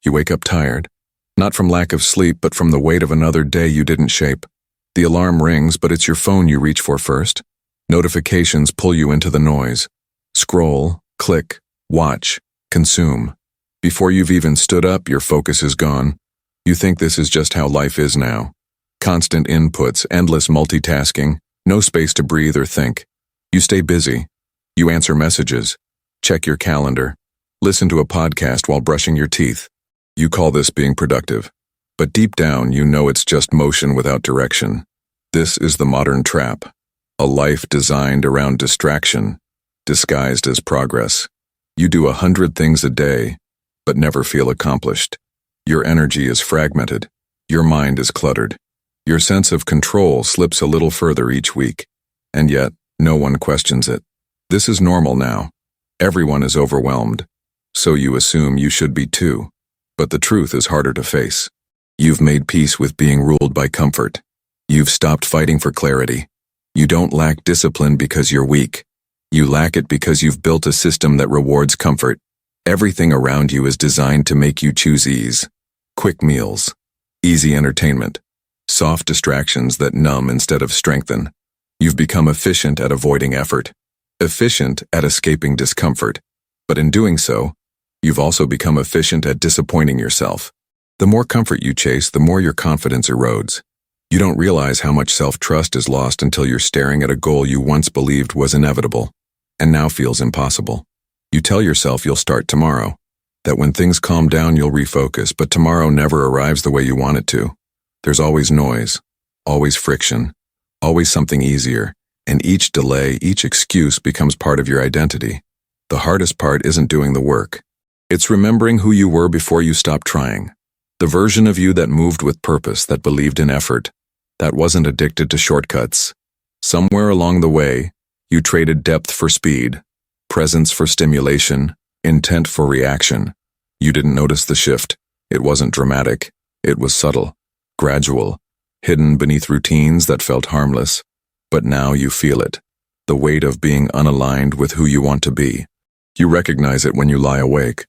You wake up tired, not from lack of sleep, but from the weight of another day you didn't shape. The alarm rings, but it's your phone you reach for first. Notifications pull you into the noise. Scroll, click, watch, consume. Before you've even stood up, your focus is gone. You think this is just how life is now. Constant inputs, endless multitasking, no space to breathe or think. You stay busy. You answer messages, check your calendar, listen to a podcast while brushing your teeth. You call this being productive. But deep down, you know it's just motion without direction. This is the modern trap. A life designed around distraction, disguised as progress. You do 100 things a day, but never feel accomplished. Your energy is fragmented. Your mind is cluttered. Your sense of control slips a little further each week. And yet, no one questions it. This is normal now. Everyone is overwhelmed. So you assume you should be too. But the truth is harder to face. You've made peace with being ruled by comfort. You've stopped fighting for clarity. You don't lack discipline because you're weak. You lack it because you've built a system that rewards comfort. Everything around you is designed to make you choose ease. Quick meals, easy entertainment, soft distractions that numb instead of strengthen. You've become efficient at avoiding effort, efficient at escaping discomfort. But in doing so, you've also become efficient at disappointing yourself. The more comfort you chase, the more your confidence erodes. You don't realize how much self-trust is lost until you're staring at a goal you once believed was inevitable, and now feels impossible. You tell yourself you'll start tomorrow, that when things calm down you'll refocus, but tomorrow never arrives the way you want it to. There's always noise, always friction, always something easier, and each delay, each excuse becomes part of your identity. The hardest part isn't doing the work. It's remembering who you were before you stopped trying. The version of you that moved with purpose, that believed in effort, that wasn't addicted to shortcuts. Somewhere along the way, you traded depth for speed, presence for stimulation, intent for reaction. You didn't notice the shift. It wasn't dramatic. It was subtle, gradual, hidden beneath routines that felt harmless. But now you feel it. The weight of being unaligned with who you want to be. You recognize it when you lie awake.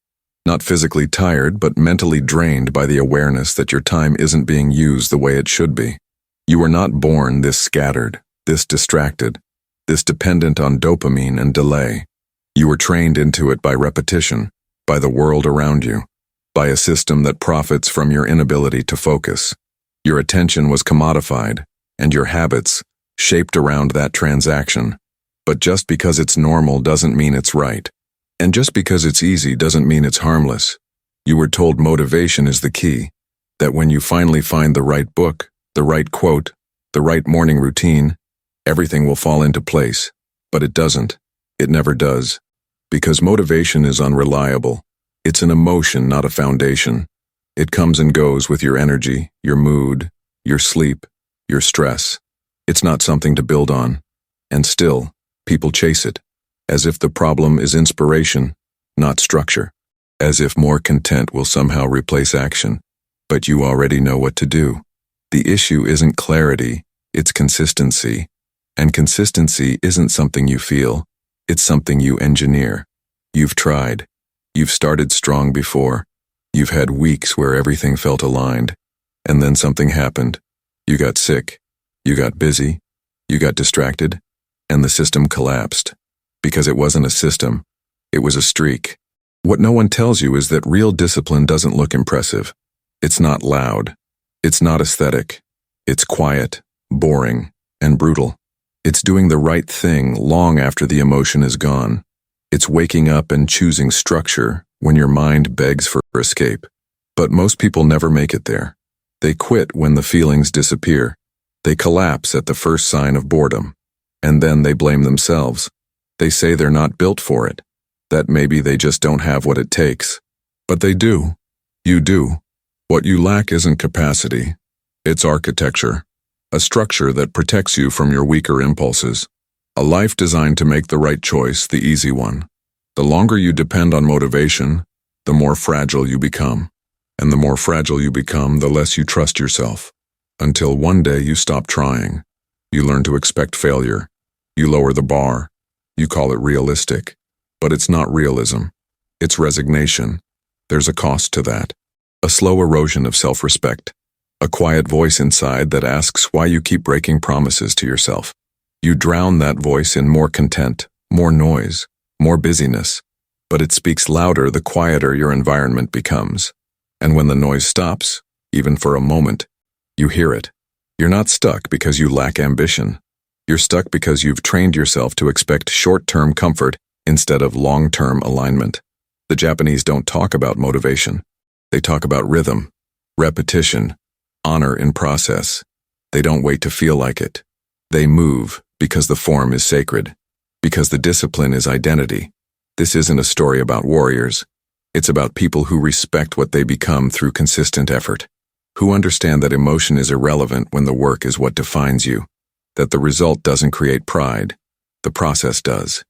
Not physically tired, but mentally drained by the awareness that your time isn't being used the way it should be. You were not born this scattered, this distracted, this dependent on dopamine and delay. You were trained into it by repetition, by the world around you, by a system that profits from your inability to focus. Your attention was commodified, and your habits shaped around that transaction. But just because it's normal doesn't mean it's right. And just because it's easy doesn't mean it's harmless. You were told motivation is the key, that when you finally find the right book, the right quote, the right morning routine, everything will fall into place. But it doesn't. It never does. Because motivation is unreliable. It's an emotion, not a foundation. It comes and goes with your energy, your mood, your sleep, your stress. It's not something to build on. And still, people chase it, as if the problem is inspiration, not structure. As if more content will somehow replace action. But you already know what to do. The issue isn't clarity, it's consistency. And consistency isn't something you feel, it's something you engineer. You've tried. You've started strong before. You've had weeks where everything felt aligned. And then something happened. You got sick. You got busy. You got distracted. And the system collapsed. Because it wasn't a system. It was a streak. What no one tells you is that real discipline doesn't look impressive. It's not loud. It's not aesthetic. It's quiet, boring, and brutal. It's doing the right thing long after the emotion is gone. It's waking up and choosing structure when your mind begs for escape. But most people never make it there. They quit when the feelings disappear. They collapse at the first sign of boredom. And then they blame themselves. They say they're not built for it, that maybe they just don't have what it takes. But they do. You do. What you lack isn't capacity. It's architecture. A structure that protects you from your weaker impulses. A life designed to make the right choice, the easy one. The longer you depend on motivation, the more fragile you become. And the more fragile you become, the less you trust yourself. Until one day you stop trying. You learn to expect failure. You lower the bar. You call it realistic. But it's not realism. It's resignation. There's a cost to that. A slow erosion of self-respect. A quiet voice inside that asks why you keep breaking promises to yourself. You drown that voice in more content, more noise, more busyness. But it speaks louder the quieter your environment becomes. And when the noise stops, even for a moment, you hear it. You're not stuck because you lack ambition. You're stuck because you've trained yourself to expect short-term comfort instead of long-term alignment. The Japanese don't talk about motivation. They talk about rhythm, repetition, honor in process. They don't wait to feel like it. They move because the form is sacred, because the discipline is identity. This isn't a story about warriors. It's about people who respect what they become through consistent effort, who understand that emotion is irrelevant when the work is what defines you, that the result doesn't create pride, the process does.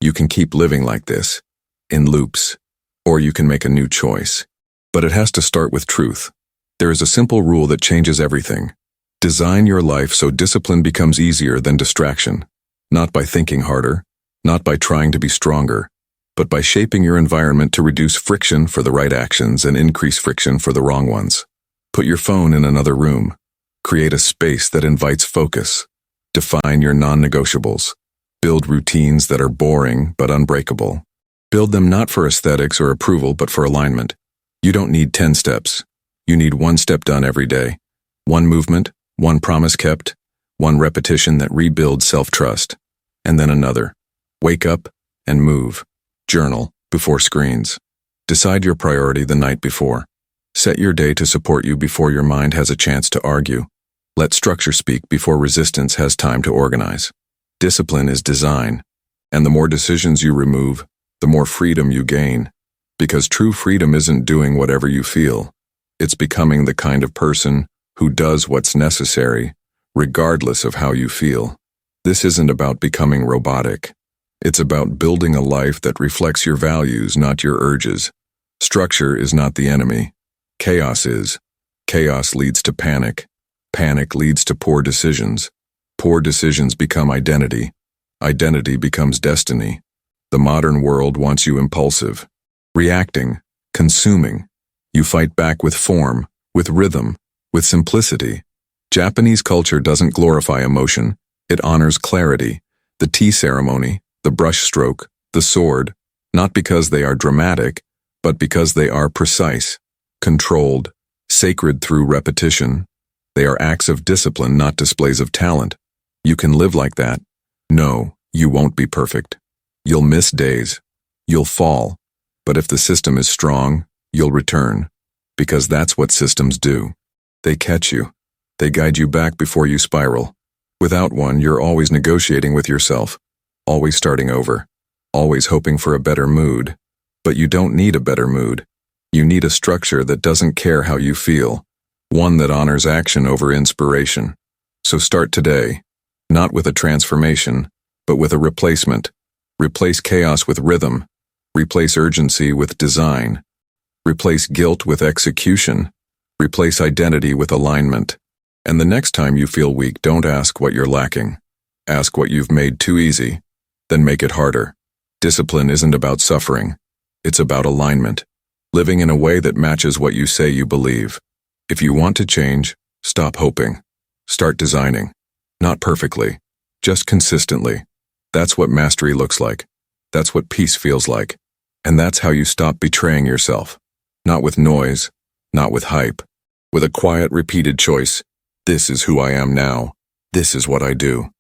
You can keep living like this, in loops, or you can make a new choice. But it has to start with truth. There is a simple rule that changes everything. Design your life so discipline becomes easier than distraction, not by thinking harder, not by trying to be stronger, but by shaping your environment to reduce friction for the right actions and increase friction for the wrong ones. Put your phone in another room. Create a space that invites focus. Define your non-negotiables. Build routines that are boring but unbreakable. Build them not for aesthetics or approval but for alignment. You don't need 10 steps. You need one step done every day. One movement, one promise kept, one repetition that rebuilds self-trust. And then another. Wake up and move. Journal before screens. Decide your priority the night before. Set your day to support you before your mind has a chance to argue. Let structure speak before resistance has time to organize. Discipline is design, and the more decisions you remove, the more freedom you gain. Because true freedom isn't doing whatever you feel. It's becoming the kind of person who does what's necessary, regardless of how you feel. This isn't about becoming robotic. It's about building a life that reflects your values, not your urges. Structure is not the enemy. Chaos is. Chaos leads to panic. Panic leads to poor decisions. Poor decisions become identity. Identity becomes destiny. The modern world wants you impulsive, reacting, consuming. You fight back with form, with rhythm, with simplicity. Japanese culture doesn't glorify emotion. It honors clarity, the tea ceremony, the brush stroke, the sword, not because they are dramatic, but because they are precise, controlled, sacred through repetition. They are acts of discipline, not displays of talent. You can live like that. No, you won't be perfect. You'll miss days. You'll fall. But if the system is strong, you'll return. Because that's what systems do. They catch you. They guide you back before you spiral. Without one, you're always negotiating with yourself. Always starting over, always hoping for a better mood. But you don't need a better mood. You need a structure that doesn't care how you feel, one that honors action over inspiration. So start today, not with a transformation, but with a replacement. Replace chaos with rhythm. Replace urgency with design. Replace guilt with execution. Replace identity with alignment. And the next time you feel weak, don't ask what you're lacking. Ask what you've made too easy. Then make it harder. Discipline isn't about suffering. It's about alignment. Living in a way that matches what you say you believe. If you want to change, stop hoping. Start designing. Not perfectly, just consistently. That's what mastery looks like. That's what peace feels like. And that's how you stop betraying yourself. Not with noise, not with hype. With a quiet, repeated choice. This is who I am now. This is what I do.